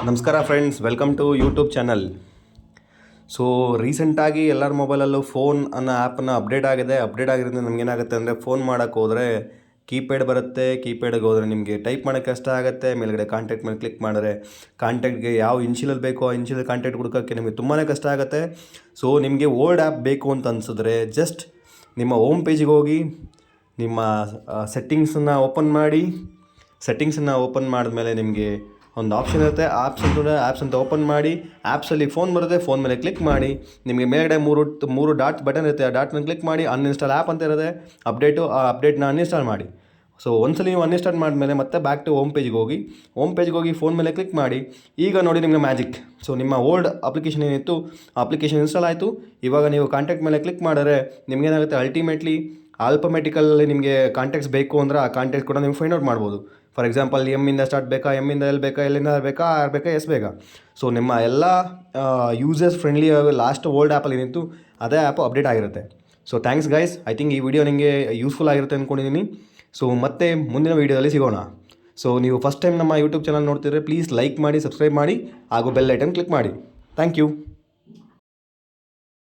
ನಮಸ್ಕಾರ friends, welcome to YouTube channel. So ರೀಸೆಂಟಾಗಿ ಎಲ್ಲರ ಮೊಬೈಲಲ್ಲೂ ಫೋನ್ ಅನ್ನೋ ಆ್ಯಪನ್ನು ಅಪ್ಡೇಟ್ ಆಗಿರೋದ್ರಿಂದ ನಮಗೇನಾಗುತ್ತೆ ಅಂದರೆ ಫೋನ್ ಮಾಡೋಕ್ಕೆ ಹೋದರೆ ಕೀಪ್ಯಾಡ್ ಬರುತ್ತೆ. ಕೀಪ್ಯಾಡಿಗೆ ಹೋದರೆ ನಿಮಗೆ ಟೈಪ್ ಮಾಡೋಕ್ಕೆ ಕಷ್ಟ ಆಗುತ್ತೆ. ಮೇಲ್ಗಡೆ ಕಾಂಟ್ಯಾಕ್ಟ್ ಮೇಲೆ ಕ್ಲಿಕ್ ಮಾಡಿದ್ರೆ ಕಾಂಟ್ಯಾಕ್ಟ್ಗೆ ಯಾವ ಇನ್ಷಿಯಲ್ ಬೇಕೋ ಆ ಇನ್ಷಿಯಲ್ ಕಾಂಟ್ಯಾಕ್ಟ್ ಹುಡುಕೋಕ್ಕೆ ನಿಮಗೆ ತುಂಬಾ ಕಷ್ಟ ಆಗುತ್ತೆ. ಸೊ ನಿಮಗೆ ಓಲ್ಡ್ ಆ್ಯಪ್ ಬೇಕು ಅಂತ ಅನಿಸಿದ್ರೆ ಜಸ್ಟ್ ನಿಮ್ಮ ಹೋಮ್ ಪೇಜಿಗೆ ಹೋಗಿ ನಿಮ್ಮ ಸೆಟ್ಟಿಂಗ್ಸನ್ನು ಓಪನ್ ಮಾಡಿದ್ಮೇಲೆ ನಿಮಗೆ ಒಂದು ಆಪ್ಷನ್ ಇರುತ್ತೆ, ಆ್ಯಪ್ಸ್ ಅಂತ ಓಪನ್ ಮಾಡಿ, ಆ್ಯಪ್ಸಲ್ಲಿ ಫೋನ್ ಬರುತ್ತೆ, ಫೋನ್ ಮೇಲೆ ಕ್ಲಿಕ್ ಮಾಡಿ, ನಿಮಗೆ ಮೇಲ್ಗಡೆ ಮೂರು ಡಾಟ್ ಬಟನ್ ಇರುತ್ತೆ, ಆ ಡಾಟ್ನ ಕ್ಲಿಕ್ ಮಾಡಿ, ಅನ್ಇನ್ಸ್ಟಾಲ್ ಆ್ಯಪ್ ಅಂತ ಇರುತ್ತೆ ಆ ಅಪ್ಡೇಟ್ನ ಅನ್ಇನ್ಸ್ಟಾಲ್ ಮಾಡಿ. ಸೊ ಒಂದ್ಸಲಿ ನೀವು ಅನ್ಇನ್ಸ್ಟಾಲ್ ಮಾಡಿದ್ಮೇಲೆ ಮತ್ತೆ ಬ್ಯಾಕ್ ಟು ಹೋಮ್ ಪೇಜಿಗೆ ಹೋಗಿ ಫೋನ್ ಮೇಲೆ ಕ್ಲಿಕ್ ಮಾಡಿ. ಈಗ ನೋಡಿ ನಿಮಗೆ ಮ್ಯಾಜಿಕ್. ಸೊ ನಿಮ್ಮ ಓಲ್ಡ್ ಅಪ್ಲಿಕೇಶನ್ ಏನಿತ್ತು ಆ ಅಪ್ಲಿಕೇಶನ್ ಇನ್ಸ್ಟಾಲ್ ಆಯಿತು. ಇವಾಗ ನೀವು ಕಾಂಟ್ಯಾಕ್ಟ್ ಮೇಲೆ ಕ್ಲಿಕ್ ಮಾಡಿದ್ರೆ ನಿಮಗೇನಾಗುತ್ತೆ, ಅಲ್ಟಿಮೇಟ್ಲಿ ಆಲ್ಫಮೆಟಿಕಲ್ಲಿ ನಿಮಗೆ ಕಾಂಟ್ಯಾಕ್ಟ್ಸ್ ಬೇಕು ಅಂದರೆ ಆ ಕಾಂಟ್ಯಾಕ್ಟ್ ಕೂಡ ನೀವು ಫೈಂಡ್ ಔಟ್ ಮಾಡ್ಬೋದು. ಫಾರ್ ಎಕ್ಸಾಂಪಲ್ ಎಮ್ಮಿಂದ ಸ್ಟಾರ್ಟ್ ಬೇಕಾ, ಎಮ್ಮಿಂದ ಎಲ್ ಬೇಕಾ, ಎಲ್ಲಿಂದ ಬೇಕಾ, ಆರ್ ಬೇಕಾ, ಎಸ್ ಬೇಕಾ. ಸೊ ನಿಮ್ಮ ಎಲ್ಲ ಯೂಸರ್ಸ್ ಫ್ರೆಂಡ್ಲಿ ಲಾಸ್ಟ್ ಓಲ್ಡ್ ಆ್ಯಪಲ್ಲಿ ಏನಿತ್ತು ಅದೇ ಆ್ಯಪು ಅಪ್ಡೇಟ್ ಆಗಿರುತ್ತೆ. So thanks guys. I think ಈ ವಿಡಿಯೋ ನಿಮಗೆ ಯೂಸ್ಫುಲ್ ಆಗಿರುತ್ತೆ ಅಂದ್ಕೊಂಡಿದ್ದೀನಿ. ಸೊ ಮತ್ತೆ ಮುಂದಿನ ವೀಡಿಯೋದಲ್ಲಿ ಸಿಗೋಣ. ಸೊ ನೀವು ಫಸ್ಟ್ ಟೈಮ್ ನಮ್ಮ ಯೂಟ್ಯೂಬ್ ಚಾನಲ್ ನೋಡ್ತಿದ್ರೆ ಪ್ಲೀಸ್ ಲೈಕ್ ಮಾಡಿ, ಸಬ್ಸ್ಕ್ರೈಬ್ ಮಾಡಿ ಹಾಗೂ ಬೆಲ್ ಐಟನ್ ಕ್ಲಿಕ್ ಮಾಡಿ. Thank you.